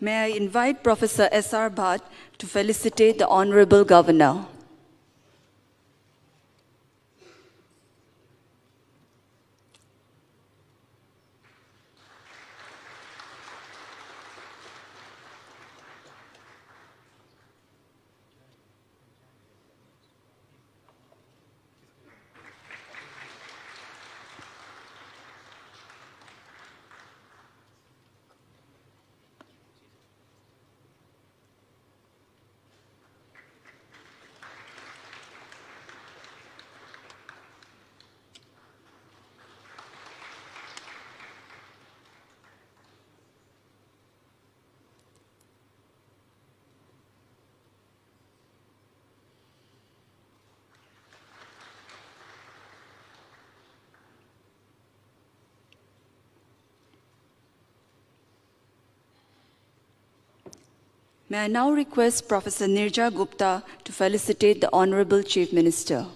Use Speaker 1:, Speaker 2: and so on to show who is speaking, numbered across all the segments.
Speaker 1: May I invite Professor S.R. Bhatt to felicitate the Honorable Governor. May I now request Professor Nirja Gupta to felicitate the Honorable Chief Minister.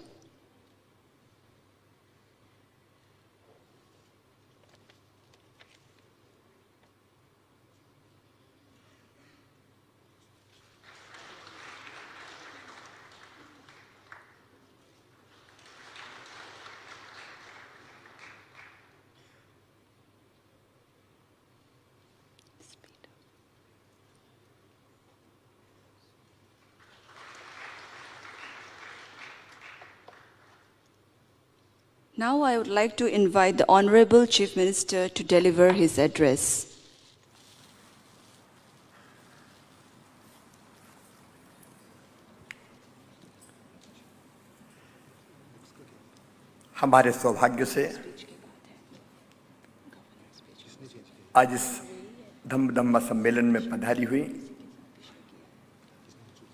Speaker 1: Now I would like to invite the Honorable Chief Minister to deliver his address.
Speaker 2: हमारे सौभाग्य से आज इस धम्म सम्मेलन में पधारी हुई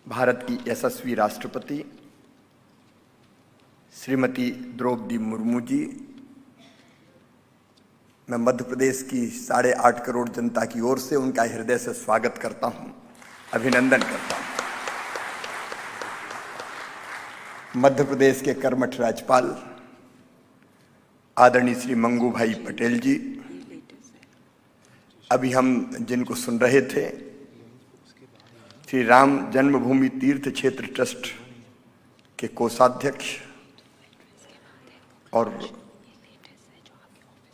Speaker 2: भारत की यशस्वी राष्ट्रपति श्रीमती द्रौपदी मुर्मू जी, मैं मध्य प्रदेश की 8.5 करोड़ जनता की ओर से उनका हृदय से स्वागत करता हूं, अभिनंदन करता हूं। मध्य प्रदेश के कर्मठ राज्यपाल आदरणीय श्री मंगू भाई पटेल जी, अभी हम जिनको सुन रहे थे, श्री राम जन्मभूमि तीर्थ क्षेत्र ट्रस्ट के कोषाध्यक्ष और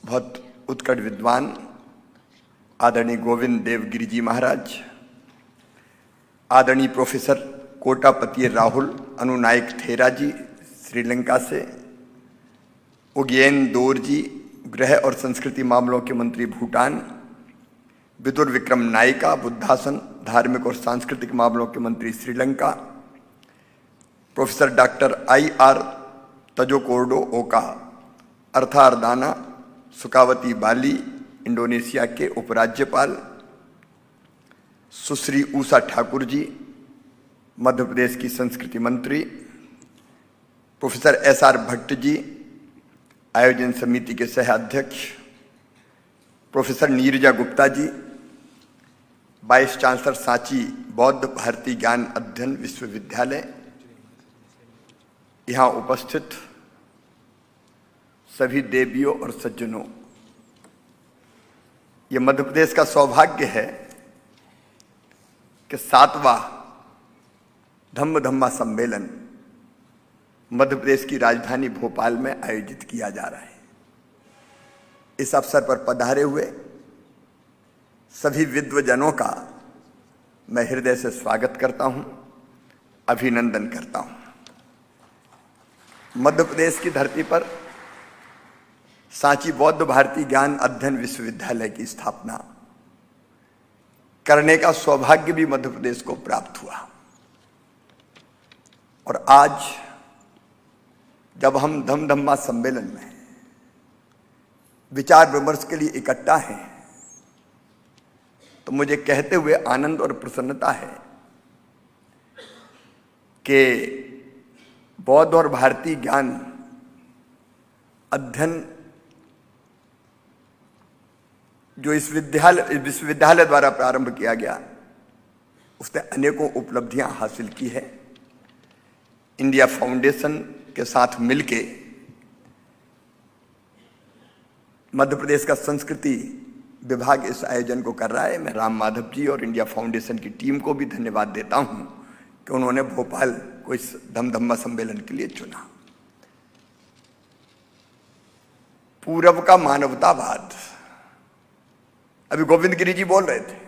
Speaker 2: बहुत उत्कट विद्वान आदरणीय गोविंद देवगिरी जी महाराज, आदरणीय प्रोफेसर कोटापति राहुल अनुनायक थेरा जी श्रीलंका से, उगेन दोर जी गृह और संस्कृति मामलों के मंत्री भूटान, विदुर विक्रम नायका बुद्धासन धार्मिक और सांस्कृतिक मामलों के मंत्री श्रीलंका, प्रोफेसर डॉक्टर I.R. तजोकोर्डो ओका अर्थार्दाना सुकावती बाली इंडोनेशिया के उपराज्यपाल, सुश्री उषा ठाकुर जी मध्य प्रदेश की संस्कृति मंत्री, प्रोफेसर S.R. भट्ट जी आयोजन समिति के सह अध्यक्ष, professor Neerja Gupta ji vice chancellor Sanchi बौद्ध भारती ज्ञान अध्ययन विश्वविद्यालय, यहाँ उपस्थित सभी देवियों और सज्जनों, ये मध्य प्रदेश का सौभाग्य है कि 7वां धम्मा सम्मेलन मध्य प्रदेश की राजधानी भोपाल में आयोजित किया जा रहा है। इस अवसर पर पधारे हुए सभी विद्वजनों का मैं हृदय से स्वागत करता हूं, अभिनंदन करता हूं। मध्य प्रदेश की धरती पर सांची बौद्ध भारती ज्ञान अध्ययन विश्वविद्यालय की स्थापना करने का सौभाग्य भी मध्य प्रदेश को प्राप्त हुआ, और आज जब हम धम्मा सम्मेलन में विचार विमर्श के लिए इकट्ठा हैं, तो मुझे कहते हुए आनंद और प्रसन्नता है कि बौद्ध और भारतीय ज्ञान अध्ययन जो इस विश्वविद्यालय द्वारा प्रारंभ किया गया, उसने अनेकों उपलब्धियां हासिल की है। इंडिया फाउंडेशन के साथ मिलके मध्य प्रदेश का संस्कृति विभाग इस आयोजन को कर रहा है। मैं राम माधव जी और इंडिया फाउंडेशन की टीम को भी धन्यवाद देता हूं कि उन्होंने भोपाल को इस धमधम्मा सम्मेलन के लिए चुना। पूरब का मानवतावाद, अभी गोविंद गिरी जी बोल रहे थे।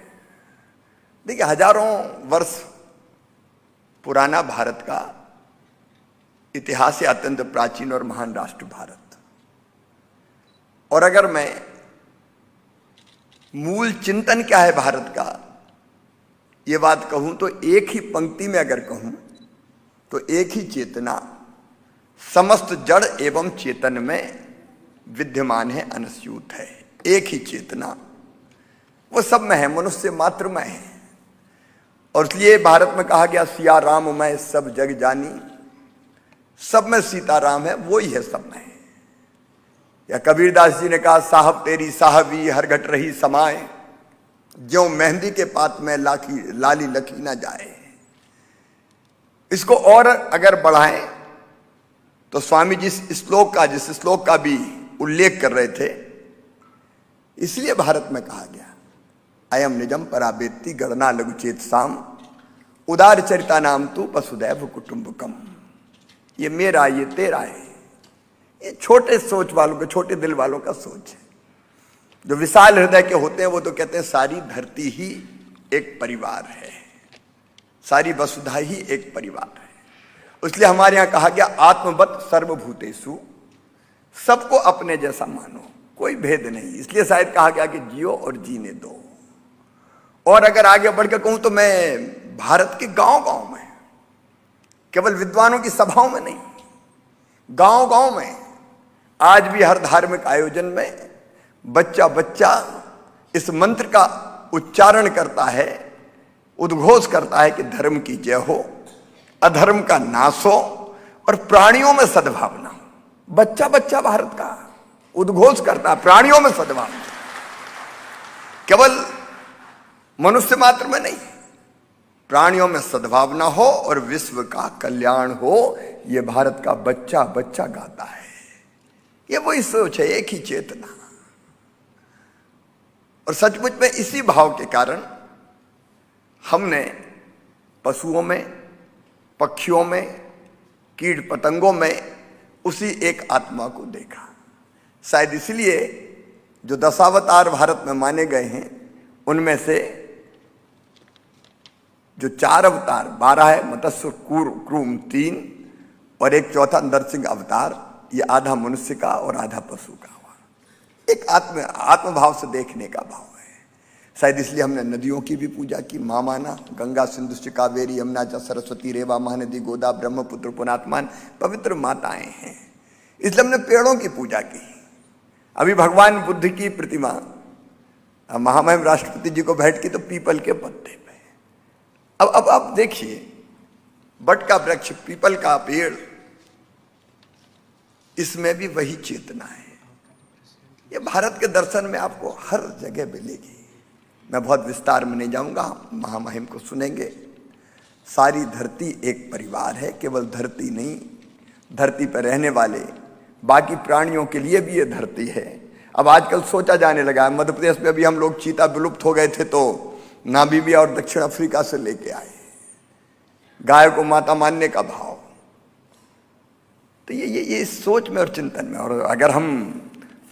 Speaker 2: देखिए, हजारों वर्ष पुराना भारत का इतिहास है, अत्यंत प्राचीन और महान राष्ट्र भारत। और अगर मैं मूल चिंतन क्या है भारत का ये बात कहूं तो एक ही पंक्ति में अगर कहूं तो एक ही चेतना समस्त जड़ एवं चेतन में विद्यमान है, अनस्यूत है। एक ही चेतना वो सब में है, मनुष्य मात्र में है। और इसलिए भारत में कहा गया सिया राम मैं सब जग जानी, सब में सीताराम है, वो ही है सब में। या कबीरदास जी ने कहा साहब तेरी साहबी हर घट रही समाए, ज्यों मेहंदी के पात में लाली लखी ना जाए। इसको और अगर बढ़ाएं तो स्वामी जी जिस श्लोक का भी उल्लेख कर रहे थे, इसलिए भारत में कहा गया अयम निजम पराबेत्ति गणना लघुचेत साम, उदार चरिता नाम तू वसुदैव कुटुंबकम। ये मेरा, ये तेरा है। ये छोटे सोच वालों का, छोटे दिल वालों का सोच है। जो विशाल हृदय के होते हैं वो तो कहते हैं सारी धरती ही एक परिवार है, सारी वसुधा ही एक परिवार है। इसलिए हमारे यहां कहा गया आत्मवत सर्वभूतेषु, सबको अपने जैसा मानो, कोई भेद नहीं। इसलिए शायद कहा गया कि जियो और जीने दो। और अगर आगे बढ़कर कहूं तो मैं भारत के गांव गांव में, केवल विद्वानों की सभाओं में नहीं, गांव गांव में आज भी हर धार्मिक आयोजन में बच्चा बच्चा इस मंत्र का उच्चारण करता है, उद्घोष करता है कि धर्म की जय हो, अधर्म का नाश हो और प्राणियों में सद्भावना हो। बच्चा बच्चा भारत का उद्घोष करता है प्राणियों में सद्भावना, केवल मनुष्य मात्र में नहीं, प्राणियों में सद्भावना हो और विश्व का कल्याण हो। यह भारत का बच्चा बच्चा गाता है। ये वही सोच है, एक ही चेतना। और सचमुच में इसी भाव के कारण हमने पशुओं में, पक्षियों में, कीट पतंगों में उसी एक आत्मा को देखा। शायद इसलिए जो दशावतार भारत में माने गए हैं उनमें से जो 4 अवतार 12 है, मत्स्य कूर्म 3 और एक चौथा नरसिंह अवतार, ये आधा मनुष्य का और आधा पशु का हुआ। एक आत्मभाव से देखने का भाव है। शायद इसलिए हमने नदियों की भी पूजा की, मां माना। गंगा सिंधु कावेरी यमुना च सरस्वती रेवा महानदी गोदा ब्रह्मपुत्र पुनात्मान, पवित्र माताएं हैं। इसलिए हमने पेड़ों की पूजा की। अभी भगवान बुद्ध की प्रतिमा महामहिम राष्ट्रपति जी को भेंट की तो पीपल के पत्ते पे। अब आप देखिए, बट का वृक्ष, पीपल का पेड़, इसमें भी वही चेतना है। ये भारत के दर्शन में आपको हर जगह मिलेगी। मैं बहुत विस्तार में नहीं जाऊंगा, महामहिम को सुनेंगे। सारी धरती एक परिवार है, केवल धरती नहीं, धरती पर रहने वाले बाकी प्राणियों के लिए भी ये धरती है। अब आजकल सोचा जाने लगा है, मध्य प्रदेश में भी हम लोग चीता विलुप्त हो गए थे तो नामीबिया और दक्षिण अफ्रीका से लेके आए, गाय को माता मानने का भाव। तो ये सोच में और चिंतन में। और अगर हम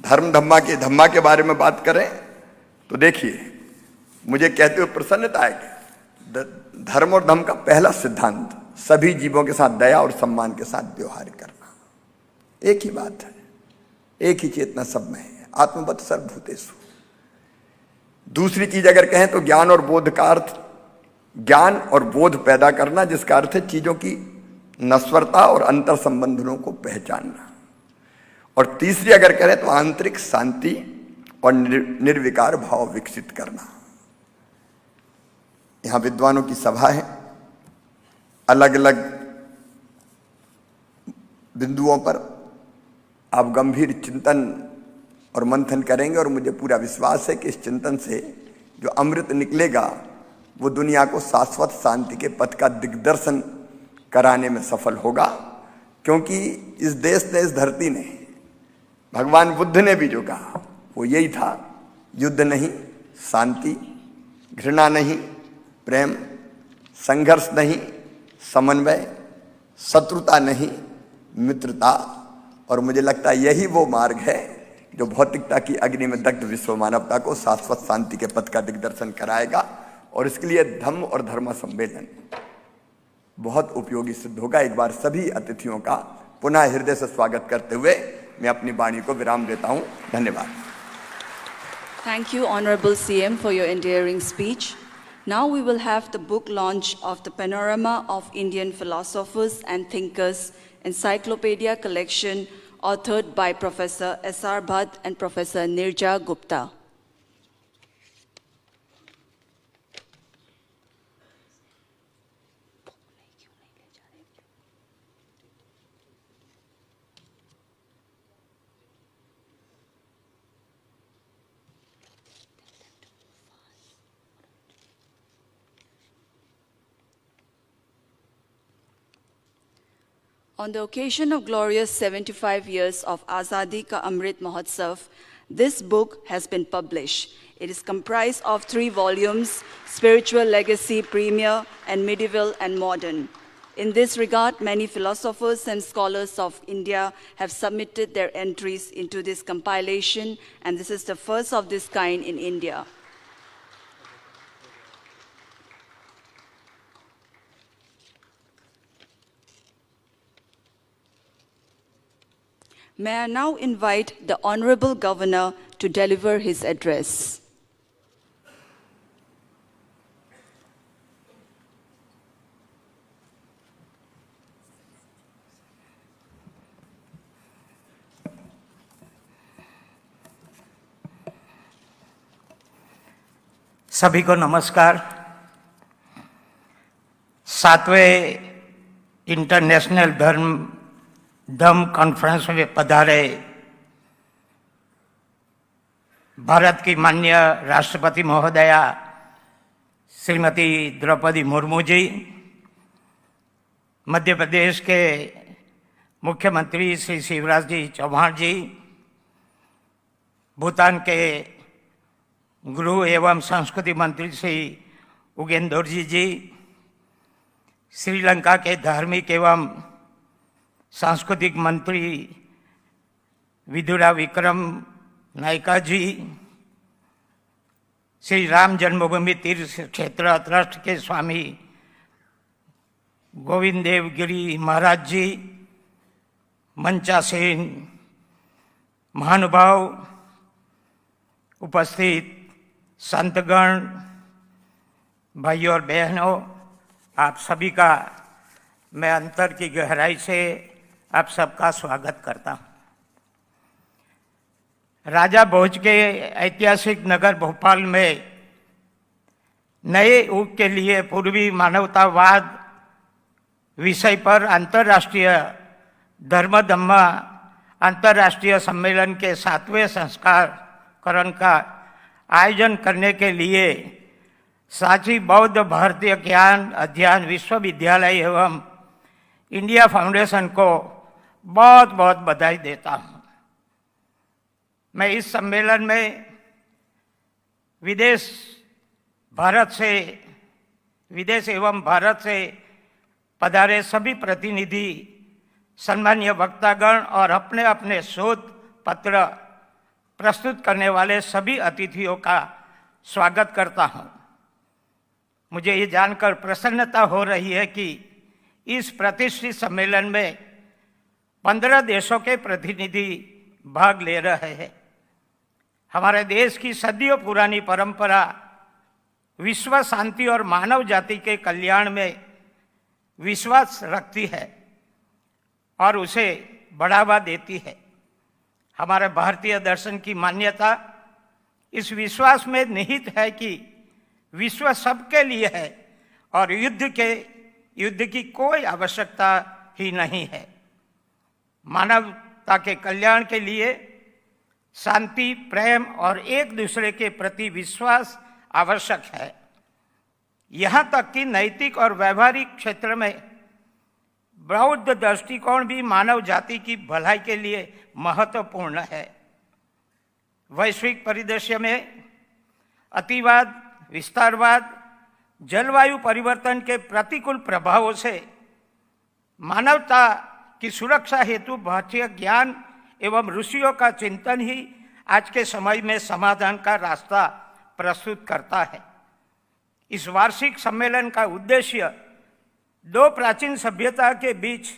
Speaker 2: धम्मा के बारे में बात करें तो देखिए, मुझे कहते हुए प्रसन्नता है कि धर्म और धम्म का पहला सिद्धांत सभी जीवों के साथ दया और सम्मान के साथ व्यवहार करना। एक ही बात है, एक ही चेतना सब में है, आत्मवत सर्वभूतेषु। दूसरी चीज अगर कहें तो ज्ञान और बोध का अर्थ, ज्ञान और बोध पैदा करना, जिसका अर्थ है चीजों की नश्वरता और अंतर संबंधों को पहचानना। और तीसरी अगर करें तो आंतरिक शांति और निर्विकार भाव विकसित करना। यहां विद्वानों की सभा है, अलग अलग बिंदुओं पर आप गंभीर चिंतन और मंथन करेंगे और मुझे पूरा विश्वास है कि इस चिंतन से जो अमृत निकलेगा वो दुनिया को शाश्वत शांति के पथ का दिग्दर्शन कराने में सफल होगा। क्योंकि इस देश ने, इस धरती ने, भगवान बुद्ध ने भी जो कहा वो यही था युद्ध नहीं, शांति, घृणा नहीं, प्रेम, संघर्ष नहीं, समन्वय, शत्रुता नहीं, मित्रता। और मुझे लगता है यही वो मार्ग है जो भौतिकता की अग्नि में दग्ध विश्व मानवता को शाश्वत शांति के पथ का दिग्दर्शन कराएगा। और इसके लिए धम्म और धर्म सम्मेलन बहुत उपयोगी सिद्ध होगा। एक बार सभी अतिथियों का पुनः हृदय से स्वागत करते हुए मैं अपनी वाणी को विराम देता हूं। धन्यवाद।
Speaker 1: Thank you, Honorable CM, for your endearing speech. Now we will have the book launch of the Panorama of Indian Philosophers and Thinkers Encyclopedia Collection, authored by Professor S.R. Bhatt and Professor Nirja Gupta. On the occasion of glorious 75 years of Azadi Ka Amrit Mahotsav, this book has been published. It is comprised of 3 volumes, Spiritual Legacy, Premier, and Medieval and Modern. In this regard, many philosophers and scholars of India have submitted their entries into this compilation, and this is the first of this kind in India. May I now invite the Honorable Governor to deliver his address.
Speaker 3: सभी को नमस्कार। 7वें international धम्म conference में पधारे भारत की माननीय राष्ट्रपति महोदया श्रीमती द्रौपदी मुर्मू जी, मध्य प्रदेश के मुख्यमंत्री श्री शिवराज जी चौहान जी, भूटान के गृह एवं संस्कृति मंत्री श्री उगेंदर जी, श्रीलंका के धार्मिक एवं सांस्कृतिक मंत्री विदुरा विक्रम नायका जी, श्री राम जन्मभूमि तीर्थ क्षेत्र ट्रस्ट के स्वामी गोविंद देव गिरी महाराज जी, मंचासीन महानुभाव, उपस्थित संतगण, भाइयों और बहनों, आप सभी का मैं अंतर की गहराई से आप सबका स्वागत करता हूँ। राजा भोज के ऐतिहासिक नगर भोपाल में नए युग के लिए पूर्वी मानवतावाद विषय पर अंतर्राष्ट्रीय धर्म अंतर्राष्ट्रीय सम्मेलन के 7वें संस्करण का आयोजन करने के लिए सांची बौद्ध भारतीय ज्ञान अध्ययन विश्वविद्यालय एवं इंडिया फाउंडेशन को बहुत बहुत बधाई देता हूँ। मैं इस सम्मेलन में विदेश एवं भारत से पधारे सभी प्रतिनिधि, सम्मानीय वक्तागण और अपने अपने शोध पत्र प्रस्तुत करने वाले सभी अतिथियों का स्वागत करता हूँ। मुझे ये जानकर प्रसन्नता हो रही है कि इस प्रतिष्ठित सम्मेलन में 15 देशों के प्रतिनिधि भाग ले रहे हैं। हमारे देश की सदियों पुरानी परंपरा विश्व शांति और मानव जाति के कल्याण में विश्वास रखती है और उसे बढ़ावा देती है। हमारे भारतीय दर्शन की मान्यता इस विश्वास में निहित है कि विश्व सबके लिए है और युद्ध की कोई आवश्यकता ही नहीं है। मानवता के कल्याण के लिए शांति, प्रेम और एक दूसरे के प्रति विश्वास आवश्यक है। यहाँ तक कि नैतिक और व्यवहारिक क्षेत्र में बौद्ध दृष्टिकोण भी मानव जाति की भलाई के लिए महत्वपूर्ण है। वैश्विक परिदृश्य में अतिवाद, विस्तारवाद, जलवायु परिवर्तन के प्रतिकूल प्रभावों से मानवता की सुरक्षा हेतु भारतीय ज्ञान एवं ऋषियों का चिंतन ही आज के समय में समाधान का रास्ता प्रस्तुत करता है। इस वार्षिक सम्मेलन का उद्देश्य दो प्राचीन सभ्यता के बीच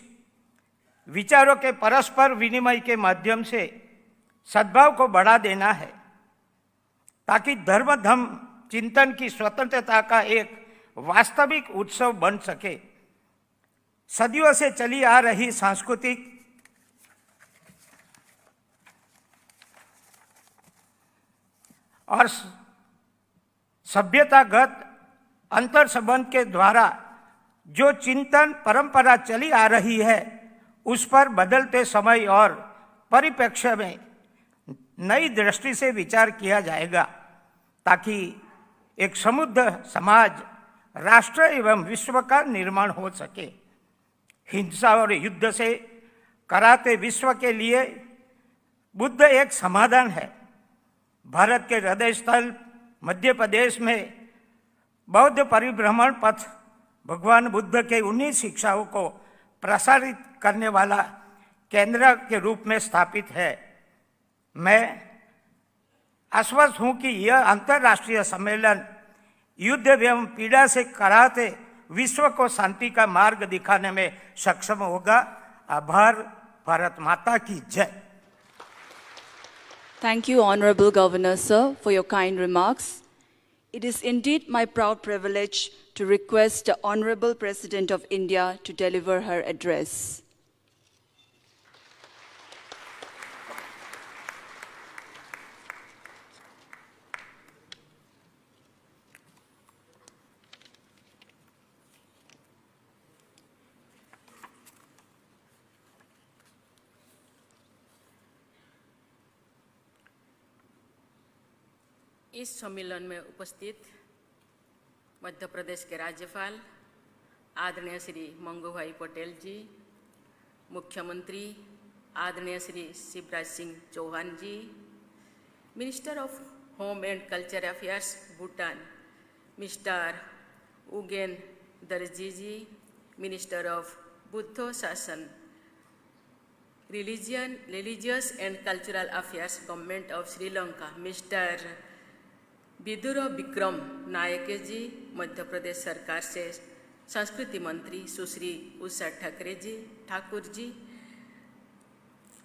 Speaker 3: विचारों के परस्पर विनिमय के माध्यम से सद्भाव को बढ़ा देना है, ताकि धर्म धम्म चिंतन की स्वतंत्रता का एक वास्तविक उत्सव बन सके। सदियों से चली आ रही सांस्कृतिक और सभ्यतागत अंतर संबंध के द्वारा जो चिंतन परंपरा चली आ रही है, उस पर बदलते समय और परिप्रेक्ष्य में नई दृष्टि से विचार किया जाएगा, ताकि एक समृद्ध समाज, राष्ट्र एवं विश्व का निर्माण हो सके। हिंसा और युद्ध से कराते विश्व के लिए बुद्ध एक समाधान है। भारत के हृदय स्थल मध्य प्रदेश में बौद्ध परिभ्रमण पथ भगवान बुद्ध के उन्हीं शिक्षाओं को प्रसारित करने वाला केंद्र के रूप में स्थापित है। मैं आश्वस्त हूं कि यह अंतर्राष्ट्रीय सम्मेलन युद्ध एवं पीड़ा से कराते विश्व को शांति का मार्ग दिखाने में सक्षम होगा। आभार। भारत माता की जय।
Speaker 1: Thank you, Honorable Governor, sir, for your kind remarks. It is indeed my proud privilege to request the Honorable President of India to deliver her address.
Speaker 4: इस सम्मेलन में उपस्थित मध्य प्रदेश के राज्यपाल आदरणीय श्री मंगू भाई पटेल जी, मुख्यमंत्री आदरणीय श्री शिवराज सिंह चौहान जी, minister of home and culture affairs Bhutan mister Ugen दर्जी जी, मिनिस्टर ऑफ बुद्ध शासन religious and cultural affairs government of Sri Lanka mister Vidur Vikram नायक जी, मध्य प्रदेश सरकार से संस्कृति मंत्री सुश्री उषा ठाकुर जी,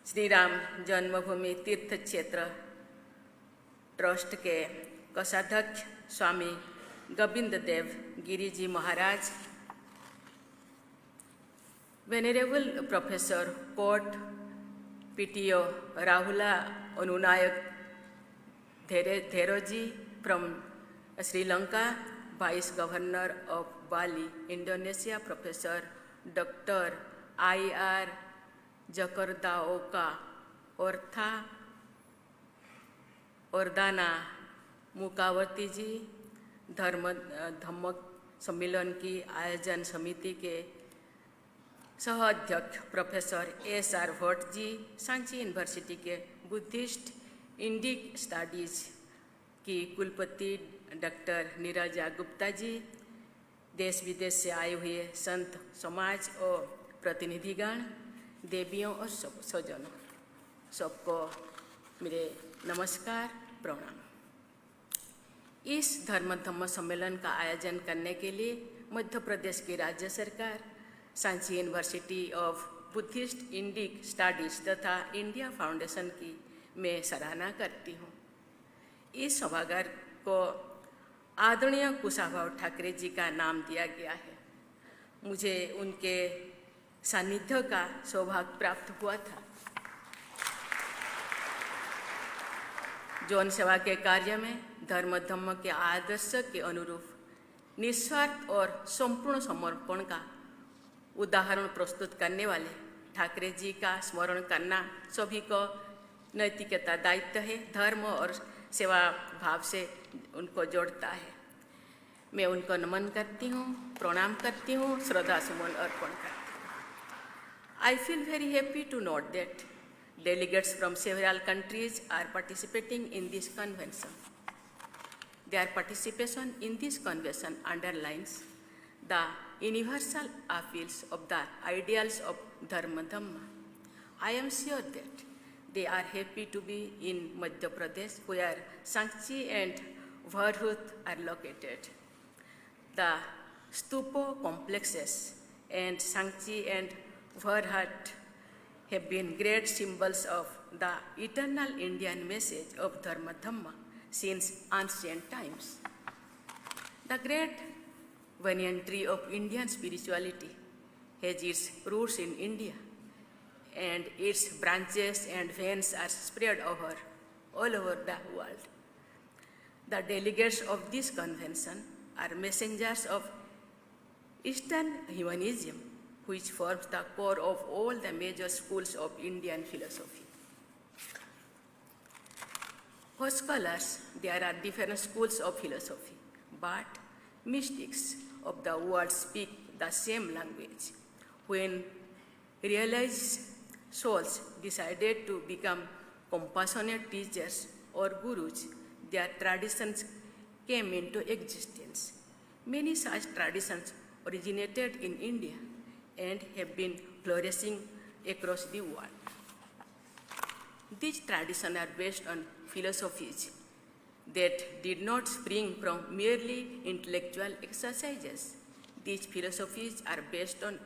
Speaker 4: श्री राम जन्मभूमि तीर्थ क्षेत्र ट्रस्ट के कोषाध्यक्ष स्वामी गोविंद देव गिरी जी महाराज, वेनेरेबल प्रोफेसर कोर्ट PTO Rahula Anunayaka Thero ji from Sri Lanka, Vice Governor of Bali, Indonesia, Professor Dr. I.R. Jakardaoka Ordana मुकावती जी, धम्म सम्मेलन की आयोजन समिति के सह अध्यक्ष professor SR Bhatt ji, Sanchi university के बुद्धिस्ट इंडिक स्टडीज की कुलपति डॉक्टर नीरजा गुप्ता जी, देश विदेश से आए हुए संत समाज और प्रतिनिधिगण, देवियों और स्वजनों, सबको मेरे नमस्कार प्रणाम। इस धम्म सम्मेलन का आयोजन करने के लिए मध्य प्रदेश की राज्य सरकार, Sanchi university of Buddhist Indic studies तथा इंडिया फाउंडेशन की मैं सराहना करती हूँ। इस सभागार को आदरणीय कुशाभाऊ ठाकरे जी का नाम दिया गया है। मुझे उनके सानिध्य का सौभाग्य प्राप्त हुआ था। जौन सेवा के कार्य में धम्म के आदर्श के अनुरूप निस्वार्थ और संपूर्ण समर्पण का उदाहरण प्रस्तुत करने वाले ठाकरे जी का स्मरण करना सभी को नैतिकता दायित्व है। धर्म और सेवा भाव से उनको जोड़ता है। मैं उनको नमन करती हूँ, प्रणाम करती हूँ, श्रद्धा सुमन अर्पण करती हूँ। I feel very happy to note that delegates from several countries are participating in this convention. Their participation in this convention underlines the universal appeals of the ideals of Dharma Dhamma. I am sure that they are happy to be in Madhya Pradesh, where Sangchi and Bharhut are located. The stupa complexes and Sangchi and Bharhut have been great symbols of the eternal Indian message of Dharma Dhamma since ancient times. The great banyan tree of Indian spirituality has its roots in India, and its branches and veins are spread all over the world. The delegates of this convention are messengers of Eastern humanism, which forms the core of all the major schools of Indian philosophy. For scholars, there are different schools of philosophy, but mystics of the world speak the same language. When realized souls decided to become compassionate teachers or gurus, their traditions came into existence. Many such traditions originated in India and have been flourishing across the world. These traditions are based on philosophies that did not spring from merely intellectual exercises. These philosophies are based on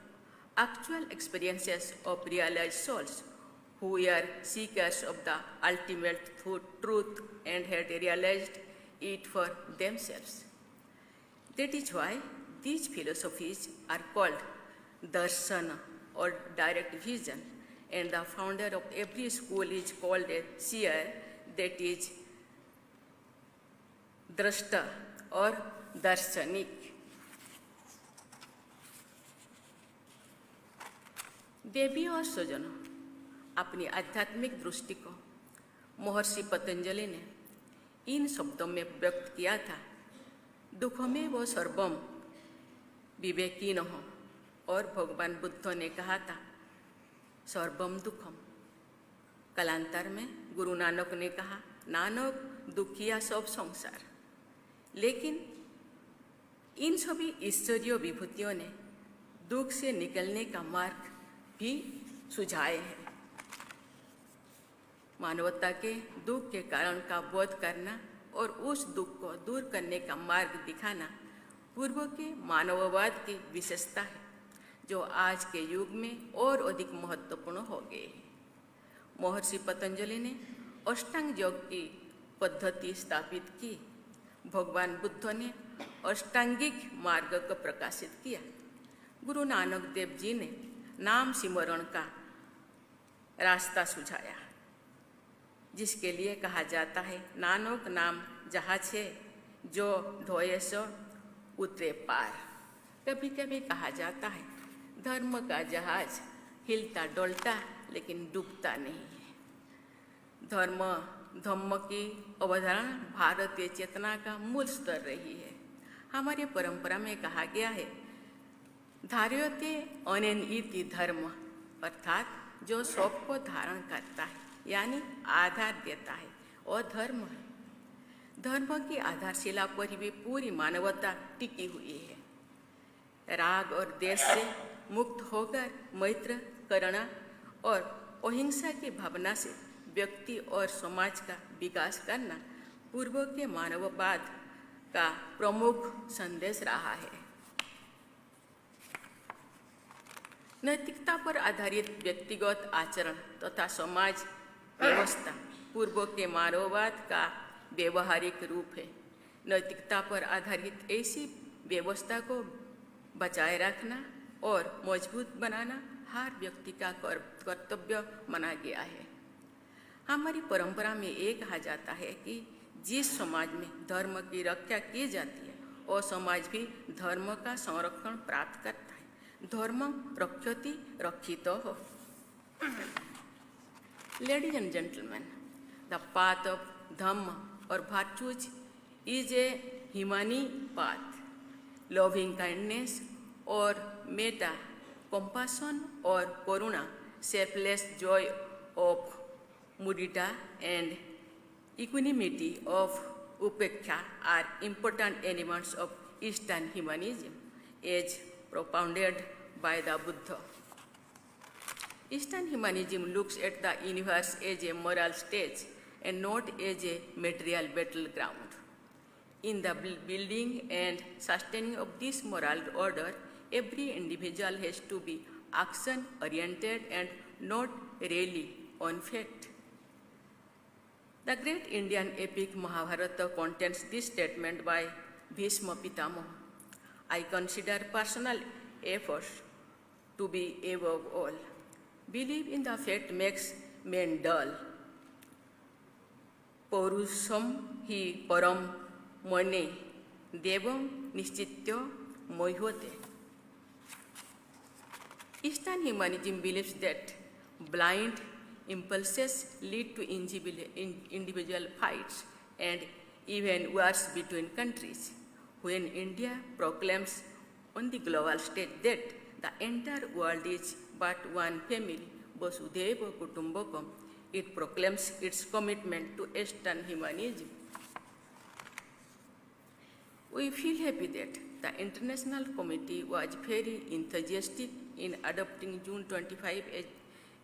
Speaker 4: actual experiences of realized souls who were seekers of the ultimate truth and had realized it for themselves. That is why these philosophies are called darsana or direct vision, and the founder of every school is called a seer, that is drashta or darshanik. देवी और स्वजनों, अपनी आध्यात्मिक दृष्टि को महर्षि पतंजलि ने इन शब्दों में व्यक्त किया था, दुखों में वो सर्वम विवेकीनः, और भगवान बुद्ध ने कहा था सर्वम दुखम। कालांतर में गुरु नानक ने कहा नानक दुखिया सब संसार। लेकिन इन सभी ईश्वरीय विभूतियों ने दुख से निकलने का मार्ग भी सुझाए हैं। मानवता के दुख के कारण का बोध करना और उस दुख को दूर करने का मार्ग दिखाना पूर्व के मानववाद की विशेषता है, जो आज के युग में और अधिक महत्वपूर्ण हो गए हैं। महर्षि पतंजलि ने अष्टांग योग की पद्धति स्थापित की। भगवान बुद्ध ने अष्टांगिक मार्ग को प्रकाशित किया। गुरु नानक देव जी ने नाम सिमरण का रास्ता सुझाया, जिसके लिए कहा जाता है नानक नाम जहाज है जो ढोए सो उतरे पार। कभी कभी कहा जाता है धर्म का जहाज हिलता डोलता लेकिन डूबता नहीं है। धम्म की अवधारणा भारतीय चेतना का मूल स्तर रही है। हमारी परंपरा में कहा गया है धार्यते अनेन इति धर्म, अर्थात जो सबको धारण करता है, यानी आधार देता है, और धर्म है। धर्म की आधारशिला पर भी पूरी मानवता टिकी हुई है। राग और द्वेष से मुक्त होकर मैत्र, करुणा और अहिंसा की भावना से व्यक्ति और समाज का विकास करना पूर्व के मानववाद का प्रमुख संदेश रहा है। नैतिकता पर आधारित व्यक्तिगत आचरण तथा समाज व्यवस्था पूर्व के मानववाद का व्यवहारिक रूप है। नैतिकता पर आधारित ऐसी व्यवस्था को बचाए रखना और मजबूत बनाना हर व्यक्ति का कर्तव्य माना गया है। हमारी परंपरा में ये कहा जाता है कि जिस समाज में धर्म की रक्षा की जाती है वो समाज भी धर्म का संरक्षण प्राप्त करता है। धर्म रक्षति रक्षितः। Ladies and gentlemen, the path of Dhamma or virtues is a humane path. Loving kindness or metta, compassion or karuna, selfless joy of mudita, and equanimity of upekkha are important elements of Eastern humanism as propounded by the Buddha. Eastern humanism looks at the universe as a moral stage and not as a material battleground. In the building and sustaining of this moral order, every individual has to be action-oriented and not really on fact. The great Indian epic Mahabharata contains this statement by Bhishma Pitamaha: I consider personal efforts to be above all. Belief in the fact makes men dull. Paurusham hi param mane devam nishchitya mohyate. Eastern humanism believes that blind impulses lead to individual fights and even wars between countries. When India proclaims on the global stage that the entire world is but one family, Vasudhaiva Kutumbakam, it proclaims its commitment to Eastern humanism. We feel happy that the International Committee was very enthusiastic in adopting June 25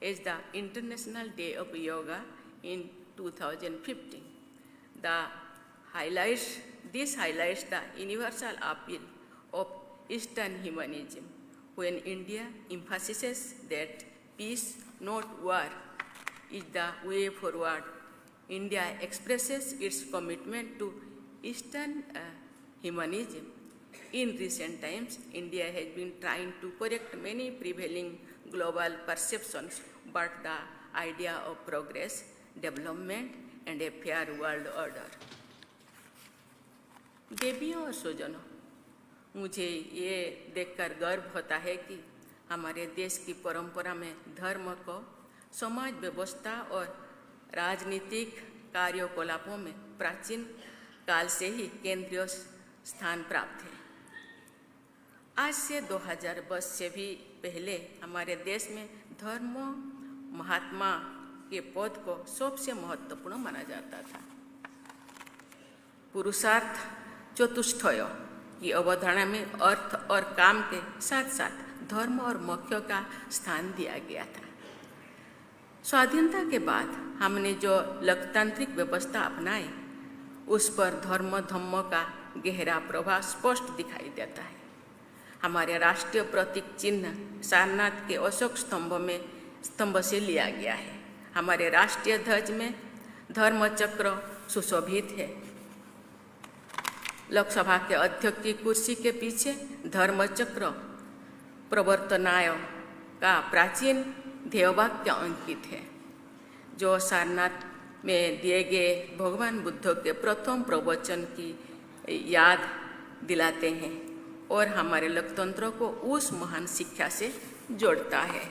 Speaker 4: as the International Day of Yoga in 2015. This highlights the universal appeal of Eastern humanism, when India emphasizes that peace, not war, is the way forward. India expresses its commitment to Eastern humanism. In recent times, India has been trying to correct many prevailing global perceptions, but the idea of progress, development, and a fair world order. देवियों और स्वजनों, मुझे ये देखकर गर्व होता है कि हमारे देश की परंपरा में धर्म को समाज व्यवस्था और राजनीतिक कार्यकलापों में प्राचीन काल से ही केंद्रीय स्थान प्राप्त है। आज से 2000 वर्ष से भी पहले हमारे देश में धर्म महात्मा के पद को सबसे महत्वपूर्ण माना जाता था। पुरुषार्थ चतुष्टय की अवधारणा में अर्थ और काम के साथ साथ धर्म और मोक्ष का स्थान दिया गया था। स्वाधीनता के बाद हमने जो लोकतांत्रिक व्यवस्था अपनाई, उस पर धर्म धम्म का गहरा प्रभाव स्पष्ट दिखाई देता है। हमारे राष्ट्रीय प्रतीक चिन्ह सारनाथ के अशोक स्तंभ से लिया गया है। हमारे राष्ट्रीय ध्वज में धर्मचक्र सुशोभित है। लोकसभा के अध्यक्ष की कुर्सी के पीछे धर्मचक्र प्रवर्तनाय का प्राचीन ध्येयवाक्य अंकित है, जो सारनाथ में दिए गए भगवान बुद्ध के प्रथम प्रवचन की याद दिलाते हैं और हमारे लोकतंत्र को उस महान शिक्षा से जोड़ता है।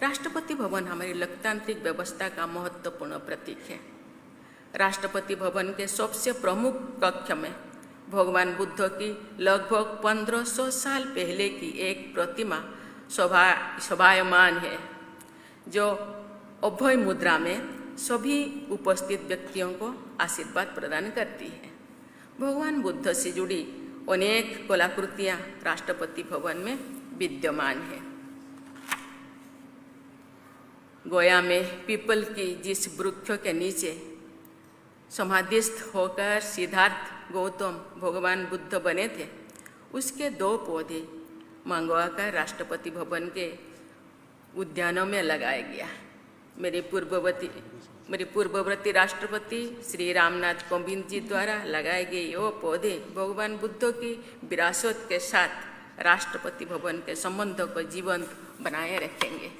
Speaker 4: राष्ट्रपति भवन हमारी लोकतांत्रिक व्यवस्था का महत्वपूर्ण प्रतीक है। राष्ट्रपति भवन के सबसे प्रमुख कक्ष में भगवान बुद्ध की लगभग 1500 साल पहले की एक प्रतिमा शोभायमान है, जो अभय मुद्रा में सभी उपस्थित व्यक्तियों को आशीर्वाद प्रदान करती है। भगवान बुद्ध से जुड़ी अनेक कलाकृतियाँ राष्ट्रपति भवन में विद्यमान है। गोया में पीपल की जिस वृक्ष के नीचे समाधिस्थ होकर सिद्धार्थ गौतम भगवान बुद्ध बने थे, उसके 2 पौधे मंगवाकर राष्ट्रपति भवन के उद्यानों में लगाया गया। मेरे पूर्ववर्ती राष्ट्रपति श्री रामनाथ कोविंद जी द्वारा लगाए गए ये पौधे भगवान बुद्ध की विरासत के साथ राष्ट्रपति भवन के संबंधों को जीवंत बनाए रखेंगे।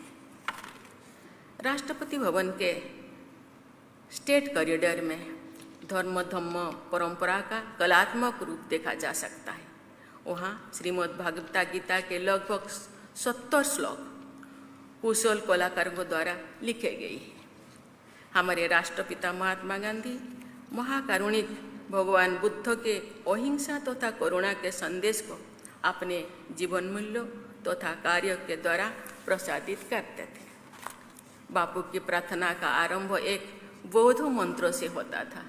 Speaker 4: राष्ट्रपति भवन के स्टेट कॉरिडोर में धर्म धम्म परंपरा का कलात्मक रूप देखा जा सकता है। वहाँ श्रीमद् भागवत गीता के लगभग 70 श्लोक कुशल कलाकारों द्वारा लिखे गए हैं। हमारे राष्ट्रपिता महात्मा गांधी महाकारुणिक भगवान बुद्ध के अहिंसा तथा करुणा के संदेश को अपने जीवन मूल्यों तथा कार्यों के द्वारा प्रसारित करते थे। बापू की प्रार्थना का आरंभ एक बौद्ध मंत्रों से होता था।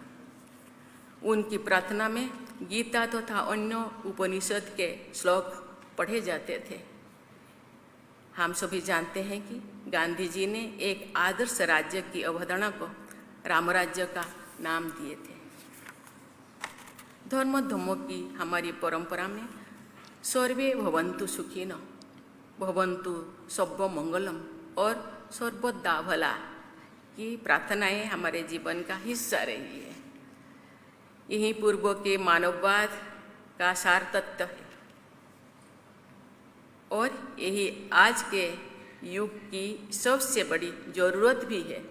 Speaker 4: उनकी प्रार्थना में गीता तथा अन्य उपनिषद के श्लोक पढ़े जाते थे। हम सभी जानते हैं कि गांधी जी ने एक आदर्श राज्य की अवधारणा को रामराज्य का नाम दिए थे। धर्मों की हमारी परंपरा में सर्वे भवन्तु सुखिनो, भवन्तु सब्ब मंगलम और सर्वदा भला की प्रार्थनाएं हमारे जीवन का हिस्सा रही है। यही पूर्व के मानववाद का सार तत्व है और यही आज के युग की सबसे बड़ी ज़रूरत भी है।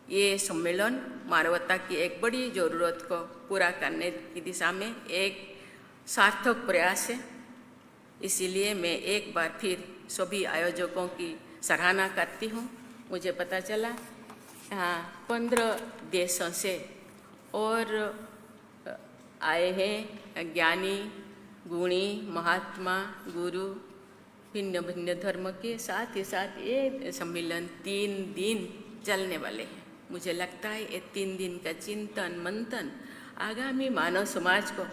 Speaker 4: ये सम्मेलन मानवता की एक बड़ी ज़रूरत को पूरा करने की दिशा में एक सार्थक प्रयास है। इसीलिए मैं एक बार फिर सभी आयोजकों की सराहना करती हूँ। मुझे पता चला यहाँ 15 देशों से और आए हैं ज्ञानी, गुणी, महात्मा, गुरु, भिन्न भिन्न धर्म के। साथ ही साथ ये सम्मेलन 3 दिन चलने वाले हैं। मुझे लगता है ये 3 दिन का चिंतन मंथन आगामी मानव समाज को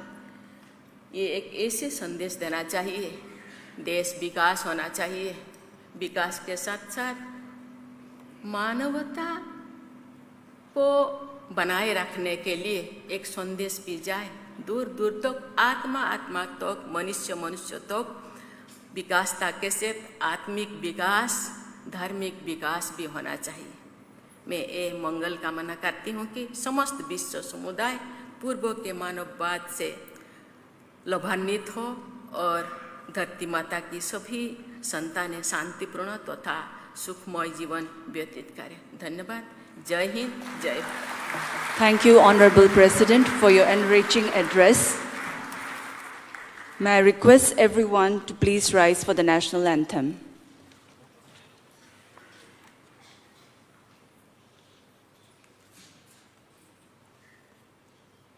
Speaker 4: ये एक ऐसे संदेश देना चाहिए, देश विकास होना चाहिए, विकास के साथ साथ मानवता को बनाए रखने के लिए एक संदेश भी जाए दूर दूर तक, आत्मा तक, मनुष्य तक। विकासता के साथ आत्मिक विकास, धार्मिक विकास भी होना चाहिए। मैं ये मंगल कामना करती हूँ कि समस्त विश्व समुदाय पूर्व के मानववाद से लाभान्वित हो और धरती माता की सभी संतानें शांतिपूर्ण तथा सुखमय जीवन व्यतीत करें। धन्यवाद। जय हिंद, जय Bharat.
Speaker 1: Thank you, Honorable President, for your enriching address. May I request everyone to please rise for the national anthem.